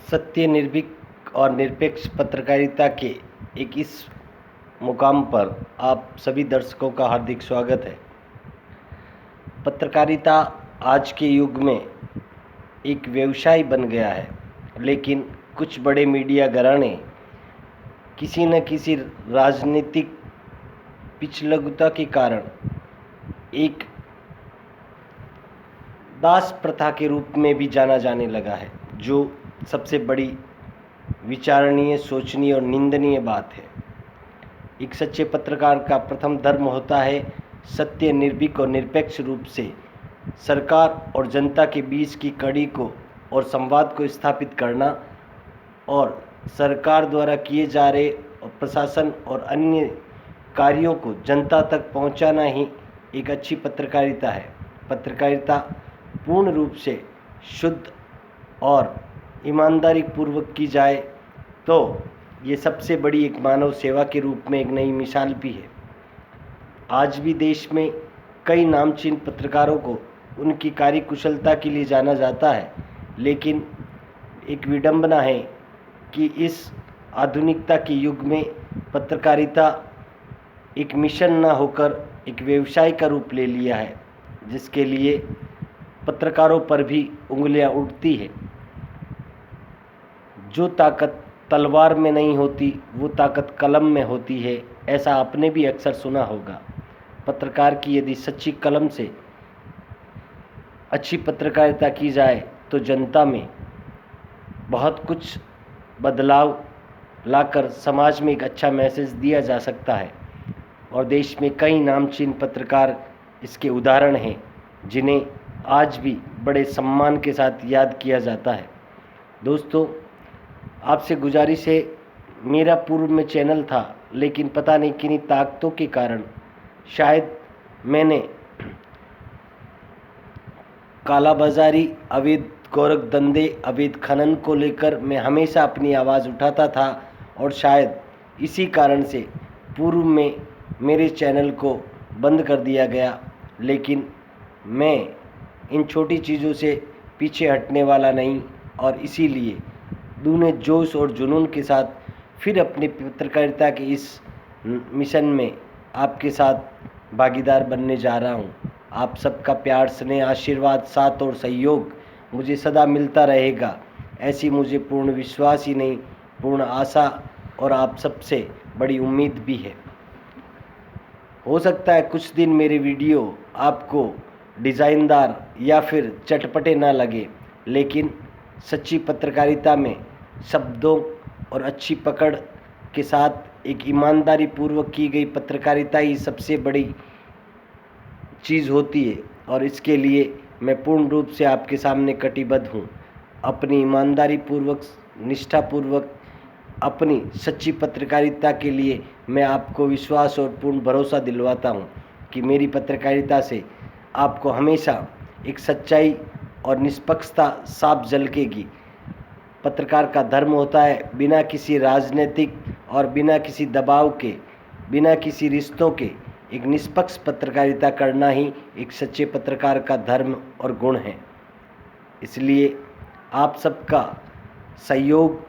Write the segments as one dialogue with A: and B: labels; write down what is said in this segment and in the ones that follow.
A: सत्य, निर्भीक और निरपेक्ष पत्रकारिता के एक इस मुकाम पर आप सभी दर्शकों का हार्दिक स्वागत है। पत्रकारिता आज के युग में एक व्यवसाय बन गया है, लेकिन कुछ बड़े मीडिया घराने किसी न किसी राजनीतिक पिछलग्गता के कारण एक दास प्रथा के रूप में भी जाना जाने लगा है, जो सबसे बड़ी विचारणीय, सोचनीय और निंदनीय बात है। एक सच्चे पत्रकार का प्रथम धर्म होता है सत्य, निर्भीक और निरपेक्ष रूप से सरकार और जनता के बीच की कड़ी को और संवाद को स्थापित करना और सरकार द्वारा किए जा रहे प्रशासन और अन्य कार्यों को जनता तक पहुंचाना ही एक अच्छी पत्रकारिता है। पत्रकारिता पूर्ण रूप से शुद्ध और ईमानदारी पूर्वक की जाए तो ये सबसे बड़ी एक मानव सेवा के रूप में एक नई मिसाल भी है। आज भी देश में कई नामचीन पत्रकारों को उनकी कार्यकुशलता के लिए जाना जाता है, लेकिन एक विडंबना है कि इस आधुनिकता के युग में पत्रकारिता एक मिशन न होकर एक व्यवसाय का रूप ले लिया है, जिसके लिए पत्रकारों पर भी उंगलियां उठती है। जो ताकत तलवार में नहीं होती वो ताकत कलम में होती है, ऐसा आपने भी अक्सर सुना होगा। पत्रकार की यदि सच्ची कलम से अच्छी पत्रकारिता की जाए तो जनता में बहुत कुछ बदलाव लाकर समाज में एक अच्छा मैसेज दिया जा सकता है। और देश में कई नामचीन पत्रकार इसके उदाहरण हैं, जिन्हें आज भी बड़े सम्मान के साथ याद किया जाता है। दोस्तों, आपसे गुजारिश है, मेरा पूर्व में चैनल था, लेकिन पता नहीं किन्हीं ताकतों के कारण शायद मैंने कालाबाजारी, अवैध गोरख धंधे, अवैध खनन को लेकर मैं हमेशा अपनी आवाज़ उठाता था और शायद इसी कारण से पूर्व में मेरे चैनल को बंद कर दिया गया। लेकिन मैं इन छोटी चीज़ों से पीछे हटने वाला नहीं और इसीलिए दूने जोश और जुनून के साथ फिर अपनी पत्रकारिता के इस मिशन में आपके साथ भागीदार बनने जा रहा हूं। आप सबका प्यार, स्नेह, आशीर्वाद, साथ और सहयोग मुझे सदा मिलता रहेगा, ऐसी मुझे पूर्ण विश्वास ही नहीं, पूर्ण आशा और आप सबसे बड़ी उम्मीद भी है। हो सकता है कुछ दिन मेरे वीडियो आपको डिज़ाइनदार या फिर चटपटे ना लगे, लेकिन सच्ची पत्रकारिता में शब्दों और अच्छी पकड़ के साथ एक ईमानदारी पूर्वक की गई पत्रकारिता ही सबसे बड़ी चीज़ होती है। और इसके लिए मैं पूर्ण रूप से आपके सामने कटिबद्ध हूँ। अपनी ईमानदारी पूर्वक, निष्ठापूर्वक, अपनी सच्ची पत्रकारिता के लिए मैं आपको विश्वास और पूर्ण भरोसा दिलवाता हूँ कि मेरी पत्रकारिता से आपको हमेशा एक सच्चाई और निष्पक्षता साफ झलकेगी। पत्रकार का धर्म होता है बिना किसी राजनीतिक और बिना किसी दबाव के, बिना किसी रिश्तों के एक निष्पक्ष पत्रकारिता करना ही एक सच्चे पत्रकार का धर्म और गुण है। इसलिए आप सबका सहयोग,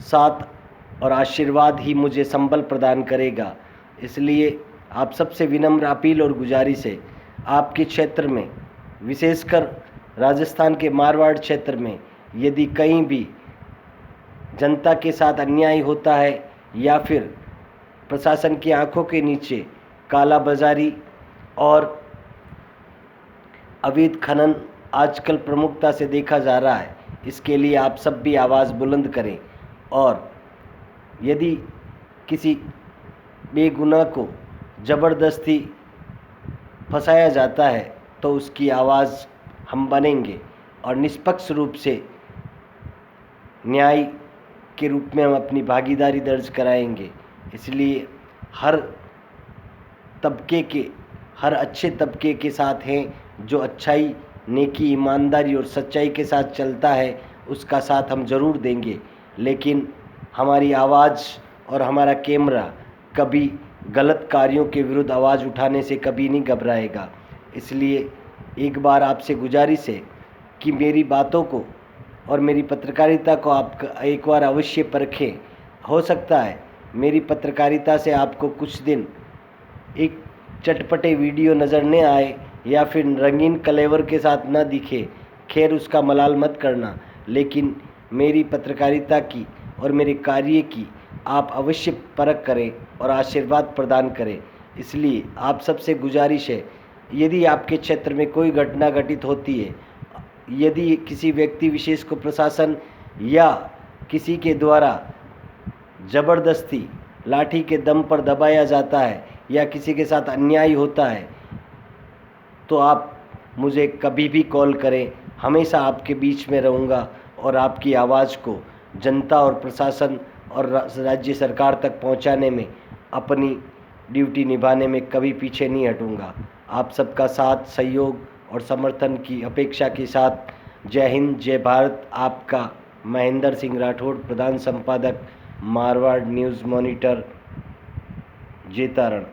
A: साथ और आशीर्वाद ही मुझे संबल प्रदान करेगा। इसलिए आप सबसे विनम्र अपील और गुजारिश है, आपके क्षेत्र में, विशेषकर राजस्थान के मारवाड़ क्षेत्र में, यदि कहीं भी जनता के साथ अन्याय होता है या फिर प्रशासन की आंखों के नीचे कालाबाजारी और अवैध खनन आजकल प्रमुखता से देखा जा रहा है, इसके लिए आप सब भी आवाज़ बुलंद करें। और यदि किसी बेगुनाह को ज़बरदस्ती फंसाया जाता है तो उसकी आवाज़ हम बनेंगे और निष्पक्ष रूप से न्याय के रूप में हम अपनी भागीदारी दर्ज कराएंगे। इसलिए हर तबके के, हर अच्छे तबके के साथ हैं जो अच्छाई, नेकी, ईमानदारी और सच्चाई के साथ चलता है, उसका साथ हम ज़रूर देंगे। लेकिन हमारी आवाज़ और हमारा कैमरा कभी गलत कार्यों के विरुद्ध आवाज़ उठाने से कभी नहीं घबराएगा। इसलिए एक बार आपसे गुजारिश है कि मेरी बातों को और मेरी पत्रकारिता को आप एक बार अवश्य परखें। हो सकता है मेरी पत्रकारिता से आपको कुछ दिन एक चटपटे वीडियो नज़र न आए या फिर रंगीन कलेवर के साथ न दिखे, खैर उसका मलाल मत करना, लेकिन मेरी पत्रकारिता की और मेरे कार्य की आप अवश्य परख करें और आशीर्वाद प्रदान करें। इसलिए आप सबसे गुजारिश है, यदि आपके क्षेत्र में कोई घटना घटित होती है, यदि किसी व्यक्ति विशेष को प्रशासन या किसी के द्वारा ज़बरदस्ती लाठी के दम पर दबाया जाता है या किसी के साथ अन्याय होता है, तो आप मुझे कभी भी कॉल करें। हमेशा आपके बीच में रहूँगा और आपकी आवाज़ को जनता और प्रशासन और राज्य सरकार तक पहुंचाने में, अपनी ड्यूटी निभाने में कभी पीछे नहीं हटूँगा। आप सबका साथ, सहयोग और समर्थन की अपेक्षा के साथ जय हिंद, जय भारत। आपका महेंद्र सिंह राठौड़, प्रधान संपादक, मारवाड़ न्यूज़ मॉनिटर, जेतारण।